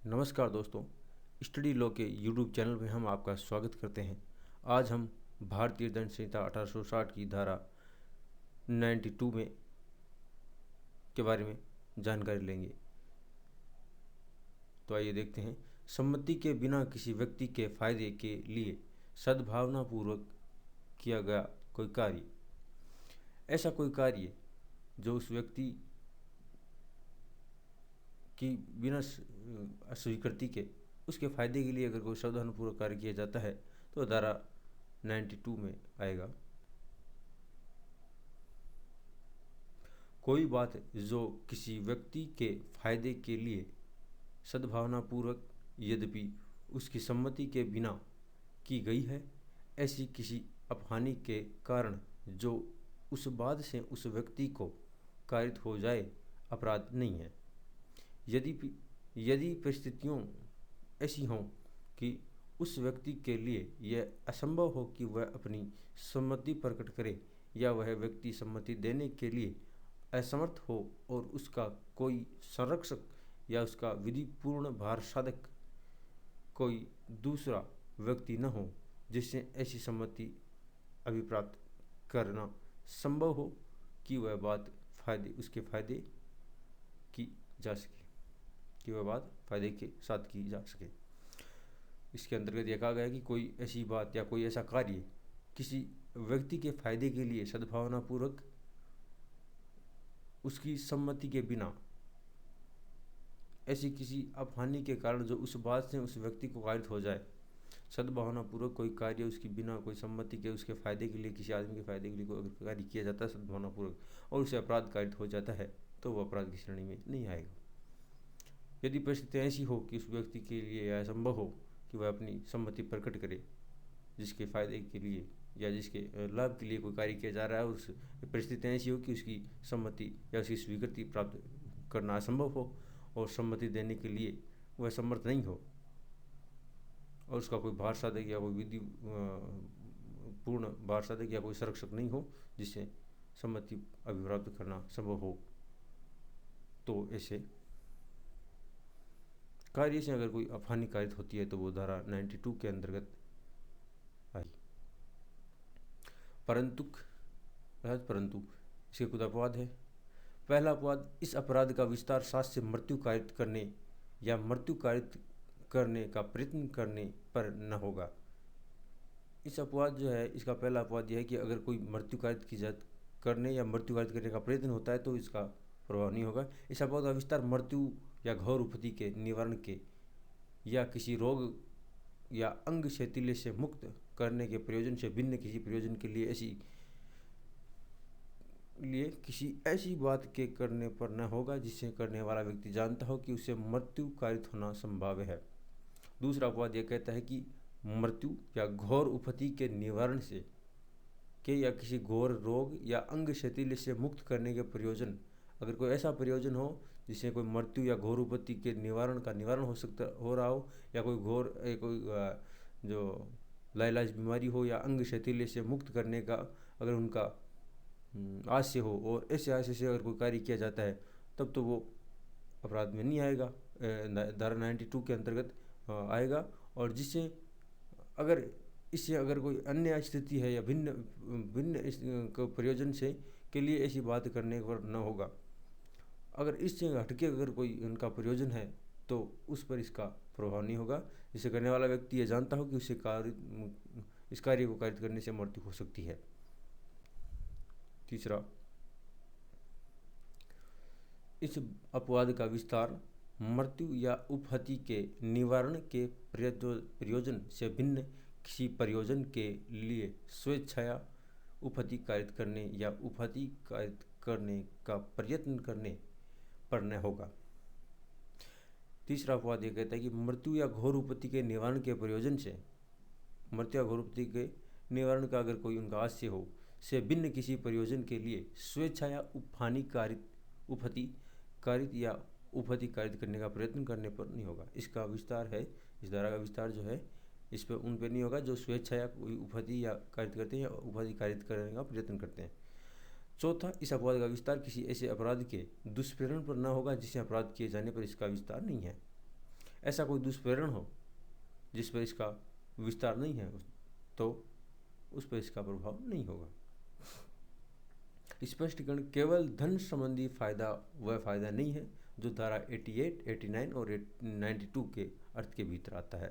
नमस्कार दोस्तों। Study law के यूट्यूब चैनल में हम आपका स्वागत करते हैं। आज हम भारतीय दंड संहिता 1860 की धारा 92 में के बारे में जानकारी लेंगे। तो आइए देखते हैं। सम्मति के बिना किसी व्यक्ति के फायदे के लिए सद्भावनापूर्वक किया गया कोई कार्य, ऐसा कोई कार्य जो उस व्यक्ति कि बिना स्वीकृति के उसके फायदे के लिए अगर कोई सावधानपूर्वक कार्य किया जाता है तो धारा 92 में आएगा। कोई बात जो किसी व्यक्ति के फायदे के लिए सद्भावनापूर्वक यद्यपि उसकी सम्मति के बिना की गई है, ऐसी किसी अपहानि के कारण जो उस बात से उस व्यक्ति को कारित हो जाए, अपराध नहीं है। यदि परिस्थितियों ऐसी हों कि उस व्यक्ति के लिए यह असंभव हो कि वह अपनी सम्मति प्रकट करे या वह व्यक्ति सम्मति देने के लिए असमर्थ हो और उसका कोई संरक्षक या उसका विधिपूर्ण भार साधक कोई दूसरा व्यक्ति न हो जिससे ऐसी सम्मति अभिप्राप्त करना संभव हो कि वह बात उसके फायदे की जा सके, कि वह बात फायदे के साथ की जा सके। इसके अंतर्गत यह कहा गया कि कोई ऐसी बात या कोई ऐसा कार्य किसी व्यक्ति के फायदे के लिए सद्भावनापूर्वक उसकी सम्मति के बिना ऐसी किसी अपहानि के कारण जो उस बात से उस व्यक्ति को कारित हो जाए, सद्भावनापूर्वक कोई कार्य उसकी बिना कोई सम्मति के उसके फायदे के लिए किसी आदमी के फायदे के लिए कोई अगर कार्य किया जाता है सद्भावनापूर्वक और उसे अपराध कारित हो जाता है तो वह अपराध की श्रेणी में नहीं आएगा। यदि परिस्थिति ऐसी हो कि उस व्यक्ति के लिए यह संभव हो कि वह अपनी सम्मति प्रकट करे जिसके फायदे के लिए या जिसके लाभ के लिए कोई कार्य किया जा रहा है, और उस परिस्थिति ऐसी हो कि उसकी सम्मति या उसकी स्वीकृति प्राप्त करना असंभव हो और सम्मति देने के लिए वह समर्थ नहीं हो और उसका कोई भार साधक या कोई विधि पूर्ण भार साधक या कोई संरक्षक नहीं हो जिससे सम्मति अभिप्राप्त करना संभव हो, तो ऐसे कार्य से अगर कोई अपहानि कारित होती है तो वो धारा 92 के अंतर्गत आई। परंतु इसके कुछ अपवाद है। पहला अपवाद, इस अपराध का विस्तार शास्त्र से मृत्यु कारित करने या मृत्यु कारित करने का प्रयत्न करने पर न होगा। इस अपवाद जो है, इसका पहला अपवाद यह है कि अगर कोई मृत्यु कारित करने या मृत्यु कारित करने का प्रयत्न होता है तो इसका प्रभाव नहीं होगा। इस अपवाद का विस्तार मृत्यु या घोर उपति के निवारण के या किसी रोग या अंग शैथिल्य से मुक्त करने के प्रयोजन से भिन्न किसी प्रयोजन के लिए किसी ऐसी बात के करने पर न होगा जिससे करने वाला व्यक्ति जानता हो कि उसे मृत्यु कारित होना संभाव्य है। दूसरा अपवाद यह कहता है कि मृत्यु या घोर उपति के निवारण से या किसी घोर रोग या अंग शैथिल्य से मुक्त करने के प्रयोजन, अगर कोई ऐसा प्रयोजन हो जिससे कोई मृत्यु या घोर उपत्ति के निवारण हो रहा हो या कोई जो लाइलाज बीमारी हो या अंग शैथिल्य से मुक्त करने का अगर उनका आशय हो और ऐसे आशय से अगर कोई कार्य किया जाता है तब तो वो अपराध में नहीं आएगा, धारा 92 के अंतर्गत आएगा। और इससे अगर कोई अन्य स्थिति है या भिन्न प्रयोजन से के लिए ऐसी बात करने पर न होगा। अगर इससे हटके अगर कोई उनका प्रयोजन है तो उस पर इसका प्रभाव नहीं होगा, जिसे करने वाला व्यक्ति ये जानता हो कि उसे इस कार्य को कारित करने से मृत्यु हो सकती है। तीसरा, इस अपवाद का विस्तार मृत्यु या उपहति के निवारण के प्रयोजन से भिन्न किसी प्रयोजन के लिए स्वेच्छया उपहति कारित करने या उपहति कारित करने का प्रयत्न करने पर न होगा। तीसरा अपवाद यह कहता है कि मृत्यु या घोर उपहति के निवारण के प्रयोजन से मृत्यु या घोर उपहति के निवारण का अगर कोई उनका आशय हो से भिन्न किसी प्रयोजन के लिए स्वेच्छा या उपहति कारित या उपहति कारित करने का प्रयत्न करने पर नहीं होगा। इसका विस्तार है, इस धारा का विस्तार जो है इस पर उन पर नहीं होगा जो स्वेच्छा या कोई उपहति या कारित करते हैं या उपहति कारित करने का प्रयत्न करते हैं। चौथा, इस अपवाद का विस्तार किसी ऐसे अपराध के दुष्प्रेरण पर न होगा जिसे अपराध किए जाने पर इसका विस्तार नहीं है। ऐसा कोई दुष्प्रेरण हो जिस पर इसका विस्तार नहीं है तो उस पर इसका प्रभाव नहीं होगा। स्पष्टीकरण केवल धन संबंधी फायदा वह फायदा नहीं है जो धारा 88, 89 और 92 के अर्थ के भीतर आता है।